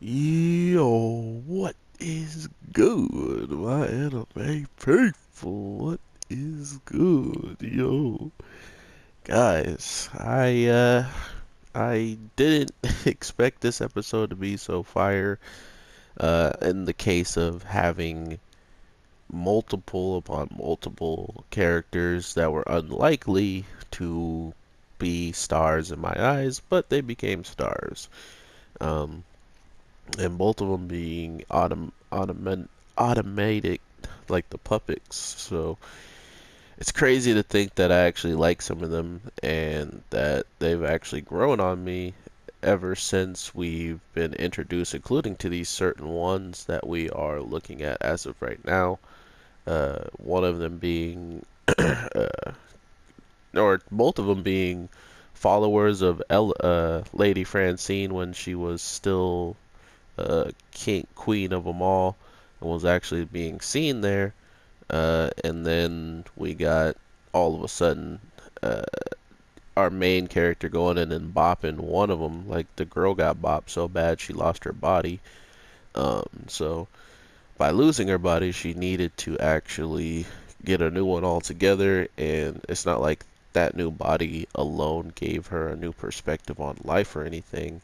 Yo, what is good, my anime faithful? What is good, yo? Guys, I didn't expect this episode to be so fire, in the case of having multiple upon multiple characters that were unlikely to be stars in my eyes, but they became stars. Um, and both of them being automated, like the puppets. So it's crazy to think that I actually like some of them and that they've actually grown on me ever since we've been introduced, including to these certain ones that we are looking at as of right now. One of them being, or both of them being followers of Lady Francine when she was still queen of them all, and was actually being seen there. And then we got all of a sudden uh, our main character going in and bopping one of them. Like the girl got bopped so bad she lost her body. So by losing her body, she needed to actually get a new one altogether, and it's not like that new body alone gave her a new perspective on life or anything.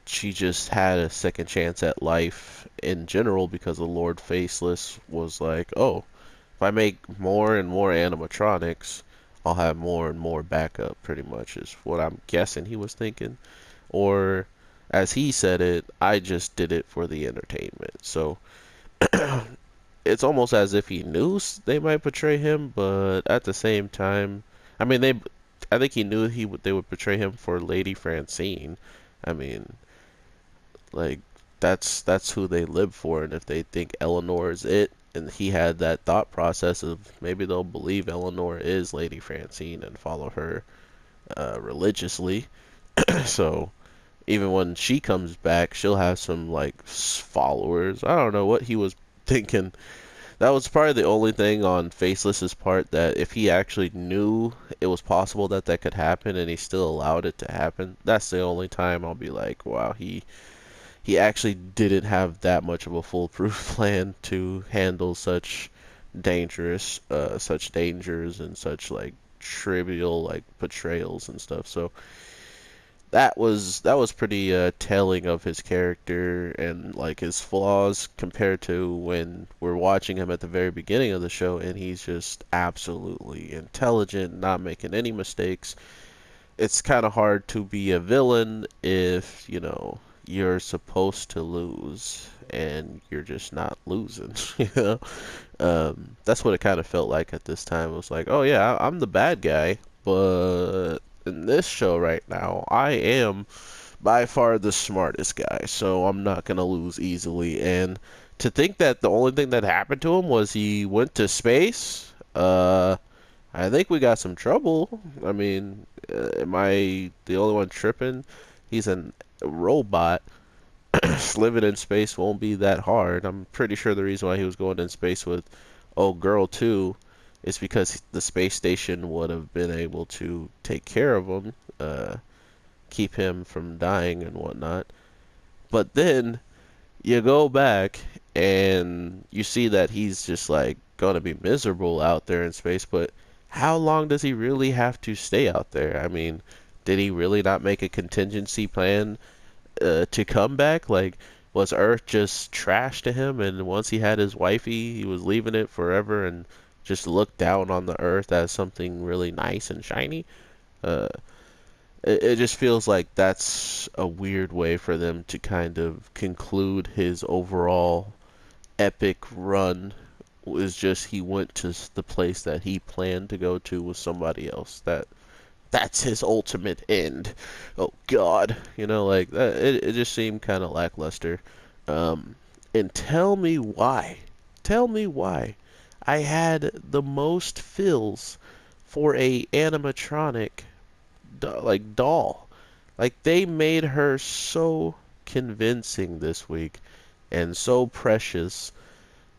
She just had a second chance at life in general because the Lord Faceless was like, oh, if I make more and more animatronics, I'll have more and more backup, pretty much, is what I'm guessing he was thinking. Or, as he said it, I just did it for the entertainment. So, it's almost as if he knew they might betray him, but at the same time, I mean, I think he knew they would betray him for Lady Francine. I mean, like that's who they live for, and if they think Eleanor is it, and he had that thought process of maybe they'll believe Eleanor is Lady Francine and follow her religiously. So even when she comes back, she'll have some like followers. I don't know what he was thinking. That was probably the only thing on Faceless's part that if he actually knew it was possible that that could happen and he still allowed it to happen, that's the only time I'll be like, wow, he actually didn't have that much of a foolproof plan to handle such dangers and such like trivial like betrayals and stuff. So that was pretty telling of his character and like his flaws compared to when we're watching him at the very beginning of the show and he's just absolutely intelligent, not making any mistakes. It's kind of hard to be a villain if, you're supposed to lose and you're just not losing, you know? That's what it kind of felt like at this time. It was like, oh yeah, I'm the bad guy, but in this show right now, I am by far the smartest guy, so I'm not gonna lose easily. And to think that the only thing that happened to him was he went to space, I think we got some trouble. I mean, am I the only one tripping? He's a robot. Living in space won't be that hard. I'm pretty sure the reason why he was going in space with old girl too is because the space station would have been able to take care of him, keep him from dying and whatnot. But then you go back and you see that he's just like gonna be miserable out there in space, but how long does he really have to stay out there? I mean, did he really not make a contingency plan to come back? Like, was Earth just trash to him? And once he had his wifey, he was leaving it forever and just looked down on the Earth as something really nice and shiny. Uh, it just feels like that's a weird way for them to kind of conclude his overall epic run. Was just he went to the place that he planned to go to with somebody else. That's his ultimate end. Oh God, like that. It just seemed kind of lackluster. Um, and tell me why. Tell me why. I had the most fills for a animatronic like doll. Like they made her so convincing this week and so precious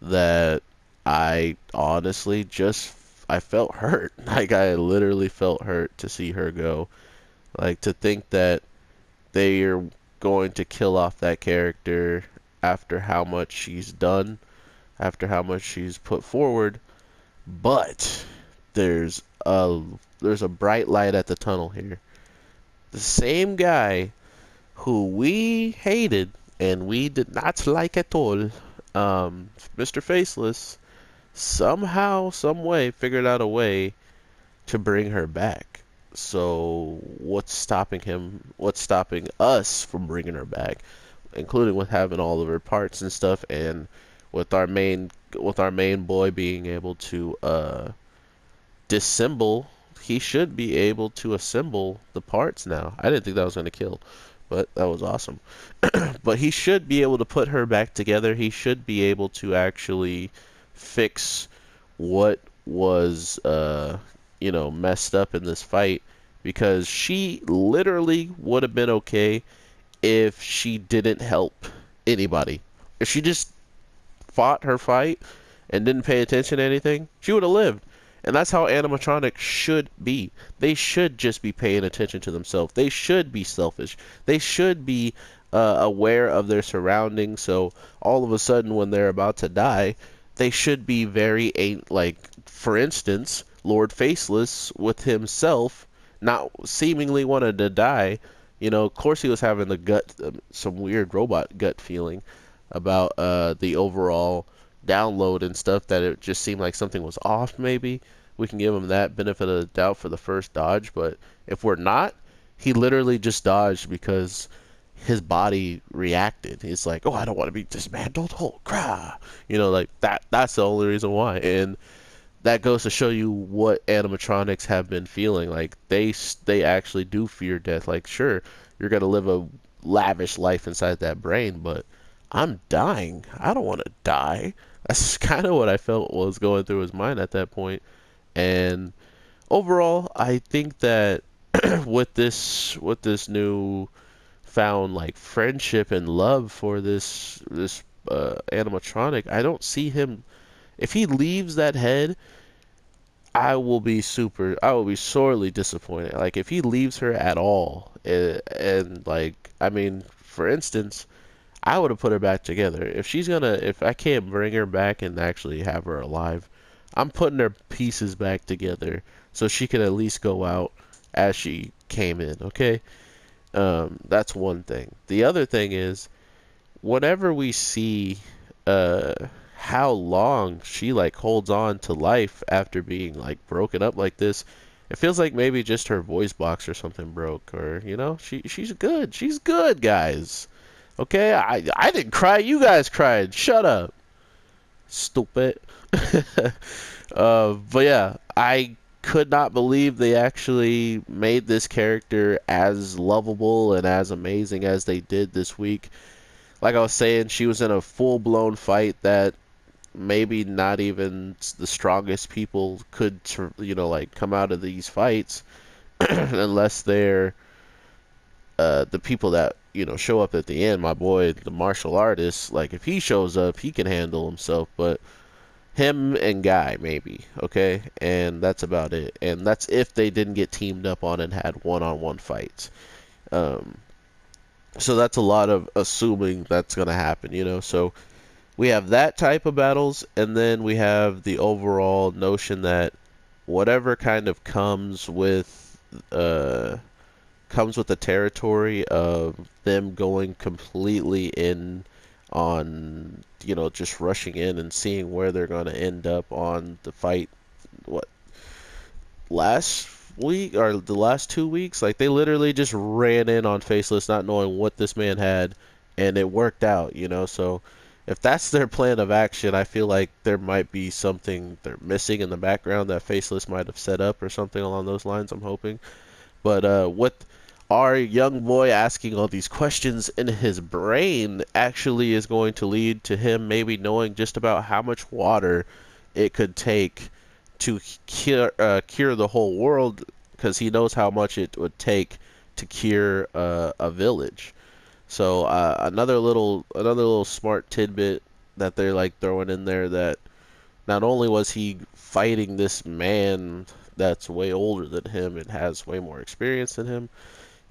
that I honestly just I felt hurt. Like I literally felt hurt to see her go. Like to think that they're going to kill off that character after how much she's done, after how much she's put forward. But there's a there's a bright light at the tunnel here. The same guy who we hated and we did not like at all, Mr. Faceless, somehow, some way, figured out a way to bring her back. So what's stopping him? What's stopping us from bringing her back, including with having all of her parts and stuff, and with our main boy being able to disassemble. He should be able to assemble the parts now. I didn't think that was going to kill, but that was awesome. But he should be able to put her back together. He should be able to actually fix what was messed up in this fight, because she literally would have been okay if she didn't help anybody. If she just fought her fight and didn't pay attention to anything, she would have lived. And that's how animatronics should be. They should just be paying attention to themselves. They should be selfish. They should be aware of their surroundings. So all of a sudden, when they're about to die, they should be very, like, for instance, Lord Faceless with himself not seemingly wanted to die. You know, of course he was having the gut, some weird robot gut feeling about the overall download and stuff, that it just seemed like something was off. Maybe we can give him that benefit of the doubt for the first dodge, but if we're not, he literally just dodged because his body reacted. He's like, oh, I don't want to be dismantled. Oh, crap. You know, like that's the only reason why. And that goes to show you what animatronics have been feeling. Like they actually do fear death. Like, sure, you're gonna live a lavish life inside that brain, but I'm dying. I don't want to die. That's kind of what I felt was going through his mind at that point. And overall, I think that with this new found like friendship and love for this animatronic, I don't see him. If he leaves that head, I will be sorely disappointed. Like if he leaves her at all, and like, I mean, for instance, I would have put her back together. If I can't bring her back and actually have her alive, I'm putting her pieces back together so she can at least go out as she came in, okay? That's one thing. The other thing is, whenever we see uh how long she like holds on to life after being like broken up like this, it feels like maybe just her voice box or something broke, or she's good. She's good, guys. Okay, I didn't cry. You guys cried. Shut up, stupid. But yeah, I could not believe they actually made this character as lovable and as amazing as they did this week. Like I was saying, she was in a full-blown fight that maybe not even the strongest people could, like come out of these fights unless they're the people that show up at the end. My boy, the martial artist, like if he shows up, he can handle himself. But him and Guy maybe, okay, and that's about it. And that's if they didn't get teamed up on and had one-on-one fights. Um, so that's a lot of assuming that's gonna happen. So we have that type of battles, and then we have the overall notion that whatever kind of comes with the territory of them going completely in on, just rushing in and seeing where they're going to end up on the fight. What, last week or the last 2 weeks, like they literally just ran in on Faceless not knowing what this man had, and it worked out. So if that's their plan of action, I feel like there might be something they're missing in the background that Faceless might have set up or something along those lines, I'm hoping. But with our young boy asking all these questions in his brain actually is going to lead to him maybe knowing just about how much water it could take to cure the whole world, because he knows how much it would take to cure a village. So another little smart tidbit that they're like throwing in there, that not only was he fighting this man that's way older than him and has way more experience than him,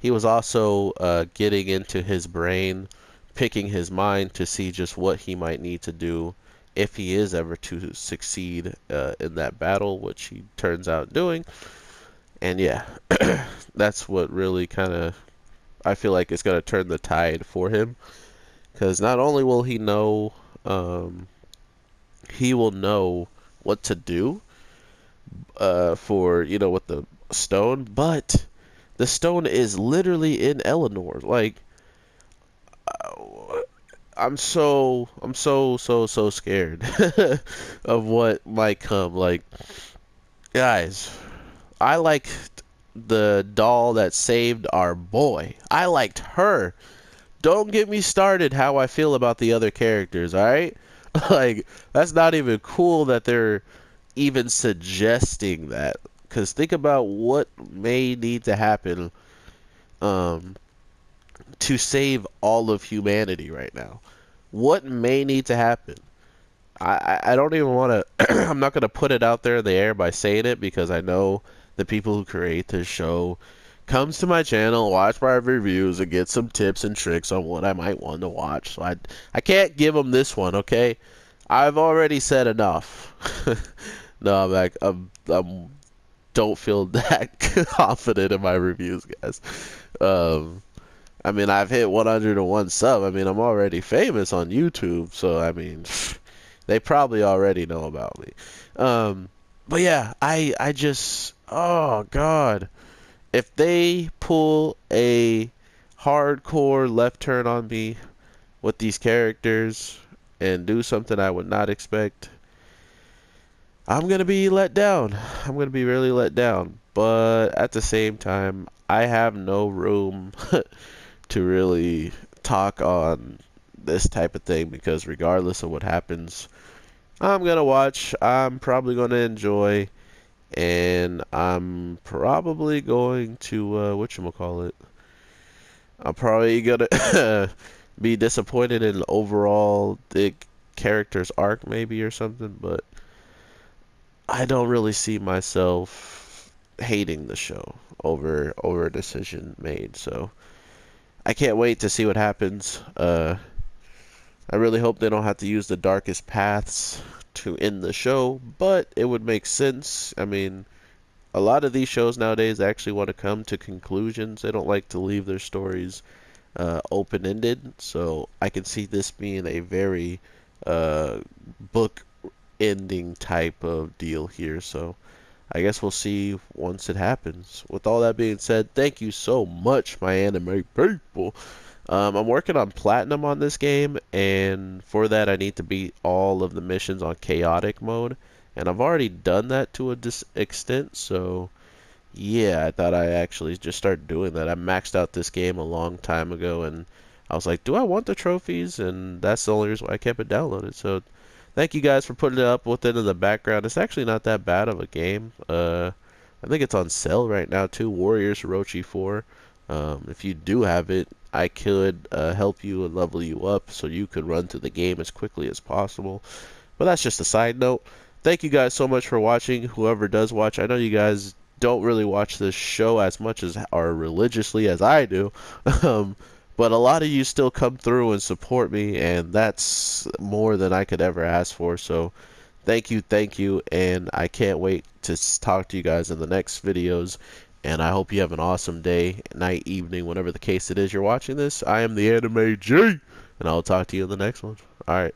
he was also getting into his brain, picking his mind to see just what he might need to do if he is ever to succeed in that battle, which he turns out doing. And yeah, that's what really kind of I feel like it's going to turn the tide for him, because not only will um, he will know what to do for with the stone, but the stone is literally in Eleanor. Like, I'm so scared of what might come. Like, guys, I liked the doll that saved our boy. I liked her. Don't get me started how I feel about the other characters, alright? Like, that's not even cool that they're even suggesting that. Because think about what may need to happen um, to save all of humanity right now. What may need to happen? I don't even want to. I'm not going to put it out there in the air by saying it, because I know the people who create this show comes to my channel, watch my reviews, and get some tips and tricks on what I might want to watch. So I can't give them this one, okay? I've already said enough. No, I'm like I'm don't feel that confident in my reviews, guys. Um, I mean, I've hit 101 sub. I mean, I'm already famous on YouTube, so I mean, they probably already know about me. But yeah, I just, oh God, if they pull a hardcore left turn on me with these characters and do something I would not expect, I'm gonna be let down. I'm gonna be really let down. But at the same time, I have no room to really talk on this type of thing, because regardless of what happens, I'm gonna watch. I'm probably gonna enjoy, and I'm probably going to whatchamacallit. I'm probably gonna be disappointed in overall the character's arc, maybe, or something, but I don't really see myself hating the show over a decision made. So I can't wait to see what happens. I really hope they don't have to use the darkest paths to end the show, but it would make sense. I mean, a lot of these shows nowadays actually want to come to conclusions. They don't like to leave their stories open-ended, so I can see this being a very book ending type of deal here. So I guess we'll see once it happens. With all that being said, thank you so much, my anime people. I'm working on platinum on this game, and for that I need to beat all of the missions on chaotic mode, and I've already done that to a extent. So yeah, I thought I actually just started doing that. I maxed out this game a long time ago, and I was like, do I want the trophies? And that's the only reason why I kept it downloaded. So thank you guys for putting it up with it in the background. It's actually not that bad of a game. I think it's on sale right now too. Warriors OROCHI 4. If you do have it, I could help you and level you up so you could run through the game as quickly as possible. But that's just a side note. Thank you guys so much for watching. Whoever does watch, I know you guys don't really watch this show as much as or religiously as I do. Um, but a lot of you still come through and support me, and that's more than I could ever ask for. So thank you, and I can't wait to talk to you guys in the next videos. And I hope you have an awesome day, night, evening, whatever the case it is you're watching this. I am the Anime J, and I'll talk to you in the next one. Alright,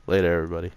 later everybody.